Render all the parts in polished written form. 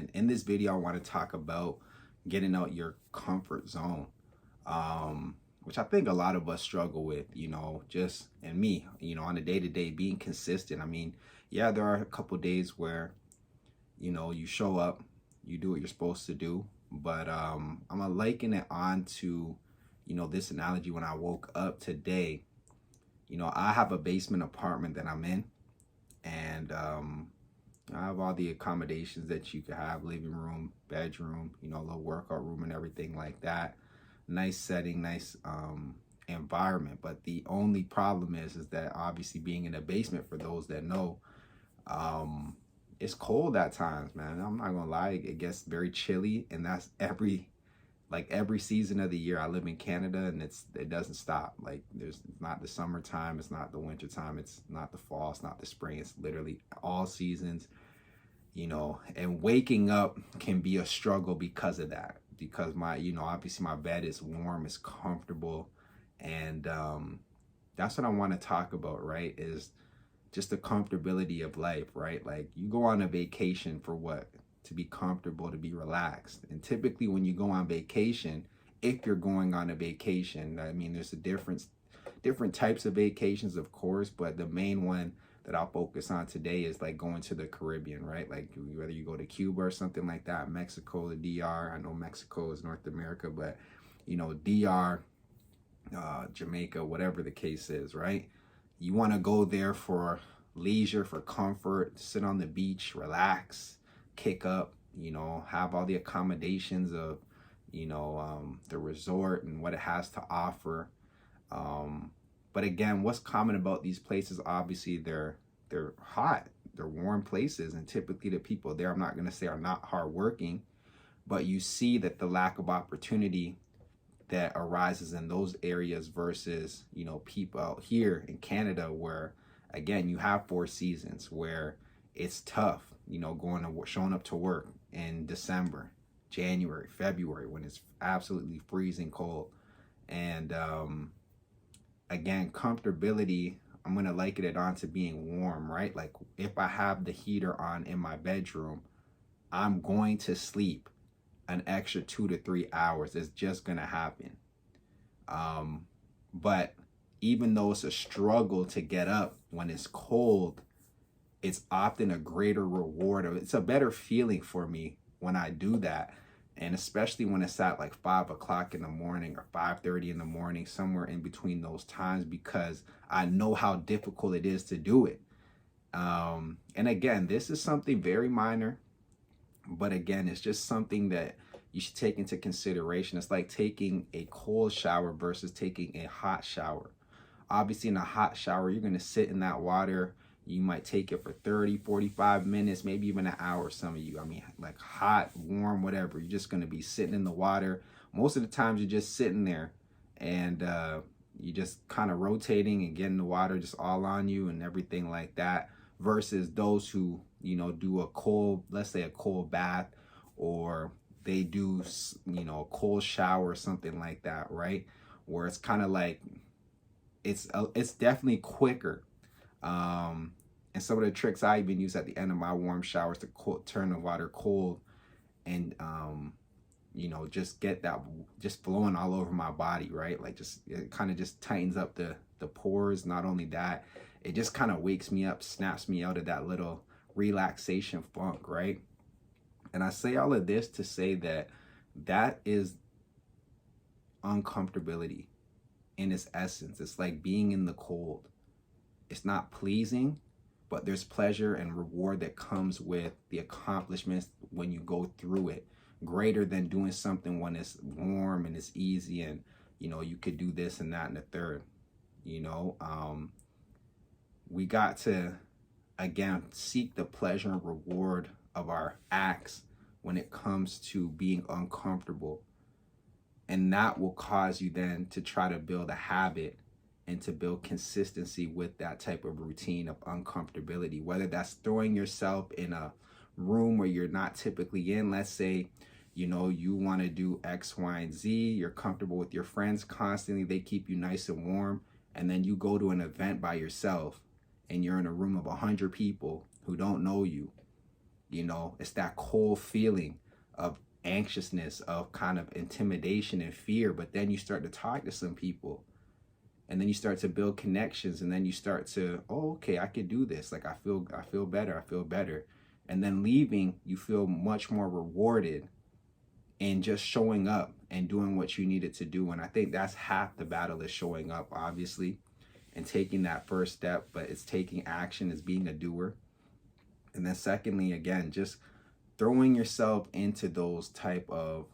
And in this video, I want to talk about getting out your comfort zone, which I think a lot of us struggle with, just and me, on a day to day being consistent. I mean, yeah, there are a couple days where, you show up, you do what you're supposed to do, but I'm gonna liken it on to, this analogy when I woke up today. I have a basement apartment that I'm in, and I have all the accommodations that you could have: living room, bedroom, a little workout room and everything like that. Nice setting, nice environment. But the only problem is that obviously being in a basement, for those that know, it's cold at times, man. I'm not gonna lie, it gets very chilly, and that's every season of the year. I live in Canada, and it doesn't stop. Like, it's not the summertime, it's not the winter time, it's not the fall, it's not the spring. It's literally all seasons, and waking up can be a struggle because of that. Because obviously my bed is warm, it's comfortable, and that's what I want to talk about, right? Is just the comfortability of life, right? Like, you go on a vacation for what? To be comfortable, to be relaxed. And typically when you go on vacation, if you're going on a vacation, I mean, there's a different types of vacations, of course, but the main one that I'll focus on today is like going to the Caribbean, right? Like, whether you go to Cuba or something like that, Mexico, the DR. I know Mexico is North America, but DR, Jamaica, whatever the case is, right? You want to go there for leisure, for comfort, sit on the beach, relax, kick up, have all the accommodations of, the resort and what it has to offer. But again, what's common about these places? Obviously, they're hot, they're warm places, and typically the people there, I'm not going to say are not hardworking, but you see that the lack of opportunity that arises in those areas versus, people out here in Canada, where again you have 4 seasons, where it's tough, showing up to work in December, January, February, when it's absolutely freezing cold. And again, comfortability, I'm gonna liken it on to being warm, right? Like, if I have the heater on in my bedroom, I'm going to sleep an extra 2 to 3 hours. It's just gonna happen. But even though it's a struggle to get up when it's cold, it's often a greater reward. It's a better feeling for me when I do that. And especially when it's at like 5 o'clock in the morning or 5:30 in the morning, somewhere in between those times, because I know how difficult it is to do it. And again, this is something very minor, but again, it's just something that you should take into consideration. It's like taking a cold shower versus taking a hot shower. Obviously, in a hot shower, you're going to sit in that water. You might take it for 30, 45 minutes, maybe even an hour, some of you. I mean, like, hot, warm, whatever. You're just going to be sitting in the water. Most of the times you're just sitting there, and you're just kind of rotating and getting the water just all on you and everything like that. Versus those who, do a cold, let's say a cold bath, or they do, a cold shower or something like that, right? Where it's kind of like, it's definitely quicker. And some of the tricks I even use at the end of my warm showers to turn the water cold, and just get that just flowing all over my body, right? Like, just, it kind of just tightens up the pores. Not only that, it just kind of wakes me up, snaps me out of that little relaxation funk, right? And I say all of this to say that is uncomfortability in its essence. It's like being in the cold. It's not pleasing, but there's pleasure and reward that comes with the accomplishments when you go through it, greater than doing something when it's warm and it's easy, and you could do this and that and the third. We got to, again, seek the pleasure and reward of our acts when it comes to being uncomfortable, and that will cause you then to try to build a habit and to build consistency with that type of routine of uncomfortability. Whether that's throwing yourself in a room where you're not typically in. Let's say, you want to do X, Y, and Z. You're comfortable with your friends constantly. They keep you nice and warm. And then you go to an event by yourself, and you're in a room of 100 people who don't know you. You know, it's that cold feeling of anxiousness, of kind of intimidation and fear. But then you start to talk to some people, and then you start to build connections, and then you start to, oh, okay, I can do this. Like, I feel better. I feel better. And then leaving, you feel much more rewarded in just showing up and doing what you needed to do. And I think that's half the battle, is showing up, obviously, and taking that first step. But it's taking action, is being a doer. And then secondly, again, just throwing yourself into those type of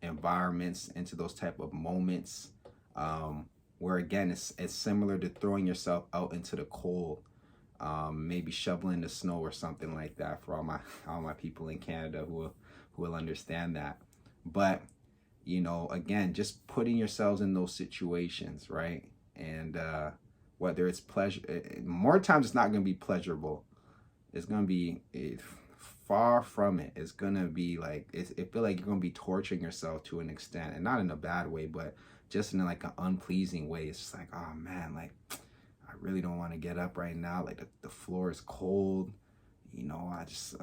environments, into those type of moments, where again, it's similar to throwing yourself out into the cold, maybe shoveling the snow or something like that, for all my people in Canada who will understand that. But you know, again, just putting yourselves in those situations, right? And whether it's pleasure, more times it's not going to be pleasurable. It's going to be far from it. It's going to be like, it feel like you're going to be torturing yourself to an extent, and not in a bad way, but just in like an unpleasing way. It's just like, oh man, like I really don't want to get up right now. Like the floor is cold. You know, I just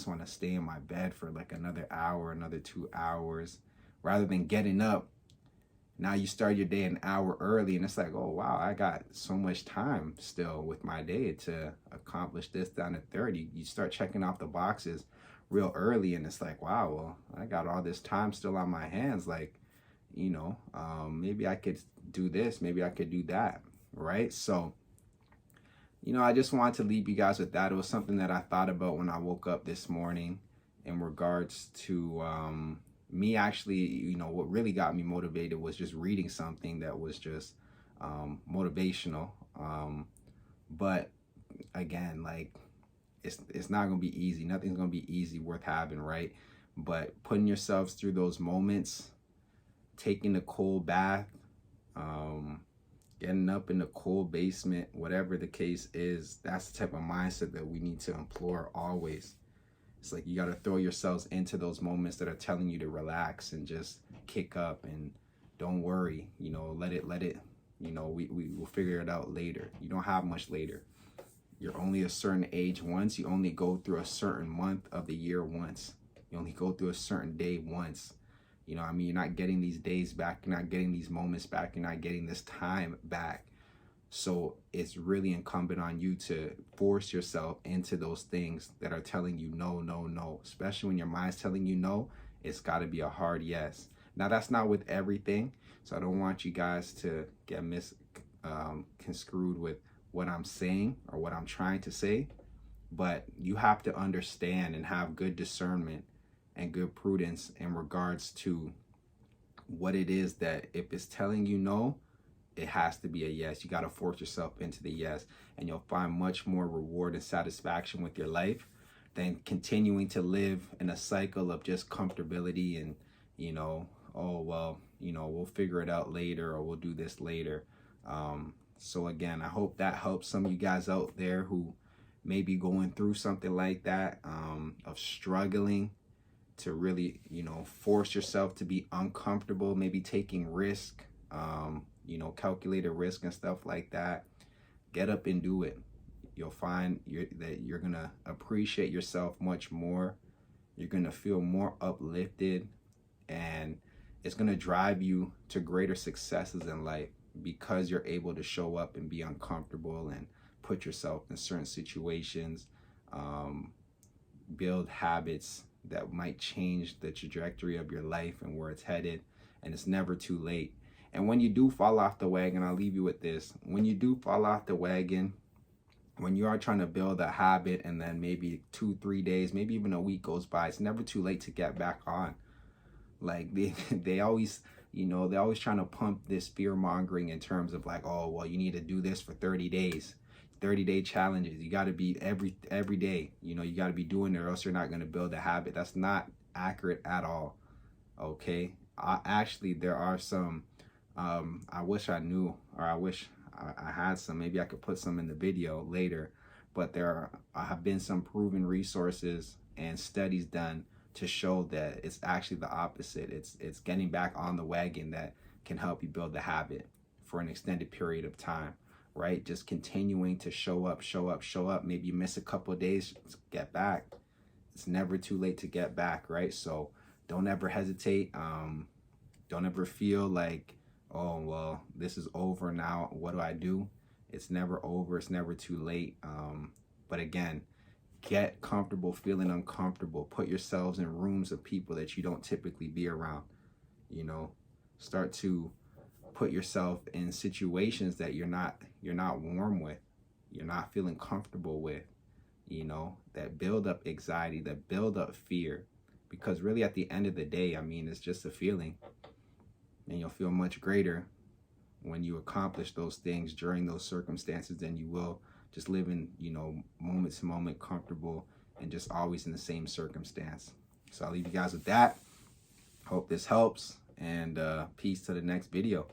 want to stay in my bed for like another hour, another 2 hours, rather than getting up. Now you start your day an hour early, and it's like, oh wow, I got so much time still with my day to accomplish this, down to 30. You start checking off the boxes real early, and it's like, wow, well, I got all this time still on my hands. Like, you know, maybe I could do this, maybe I could do that, right? So, you know, I just wanted to leave you guys with that. It was something that I thought about when I woke up this morning, in regards to me actually, you know, what really got me motivated was just reading something that was just motivational. But again, like, it's not going to be easy. Nothing's going to be easy worth having, right? But putting yourselves through those moments, taking a cold bath, getting up in the cold basement, whatever the case is, that's the type of mindset that we need to employ always. It's like you got to throw yourselves into those moments that are telling you to relax and just kick up and don't worry. You know, let it, you know, we will figure it out later. You don't have much later. You're only a certain age once. You only go through a certain month of the year once. You only go through a certain day once. You know, I mean, you're not getting these days back. You're not getting these moments back. You're not getting this time back. So it's really incumbent on you to force yourself into those things that are telling you no, no, no. Especially when your mind's telling you no, it's got to be a hard yes. Now, that's not with everything. So I don't want you guys to get misconstrued with what I'm saying or what I'm trying to say. But you have to understand and have good discernment and good prudence in regards to what it is that, if it's telling you no, it has to be a yes. You got to force yourself into the yes, and you'll find much more reward and satisfaction with your life than continuing to live in a cycle of just comfortability and, you know, oh, well, you know, we'll figure it out later, or we'll do this later. So again, I hope that helps some of you guys out there who may be going through something like that, of struggling to really, you know, force yourself to be uncomfortable, maybe taking risk, you know, calculated risk and stuff like that. Get up and do it. You'll find that you're going to appreciate yourself much more. You're going to feel more uplifted, and it's going to drive you to greater successes in life, because you're able to show up and be uncomfortable and put yourself in certain situations, build habits that might change the trajectory of your life and where it's headed. And it's never too late. And when you do fall off the wagon, I'll leave you with this. When you do fall off the wagon, when you are trying to build a habit, and then maybe 2-3 days, maybe even a week goes by, it's never too late to get back on. Like they always, you know, they're always trying to pump this fear mongering in terms of like, oh, well, you need to do this for 30 days, 30-day challenges. You got to be every day, you know, you got to be doing it, or else you're not going to build a habit. That's not accurate at all. Okay. Actually, there are some, I wish I knew, or I wish I had some, maybe I could put some in the video later, but there have been some proven resources and studies done to show that it's actually the opposite. It's getting back on the wagon that can help you build the habit for an extended period of time, right? Just continuing to show up. Maybe you miss a couple of days, get back. it's never too late to get back, right? So don't ever hesitate. Don't ever feel like, oh, well, this is over now. What do I do? It's never over. It's never too late. But again, get comfortable feeling uncomfortable. Put yourselves in rooms of people that you don't typically be around. You know, start to put yourself in situations that you're not warm with, you're not feeling comfortable with, you know, that build up anxiety, that build up fear. Because really at the end of the day, I mean, it's just a feeling. And you'll feel much greater when you accomplish those things during those circumstances than you will just living, you know, moment to moment, comfortable, and just always in the same circumstance. So I'll leave you guys with that. Hope this helps, and peace to the next video.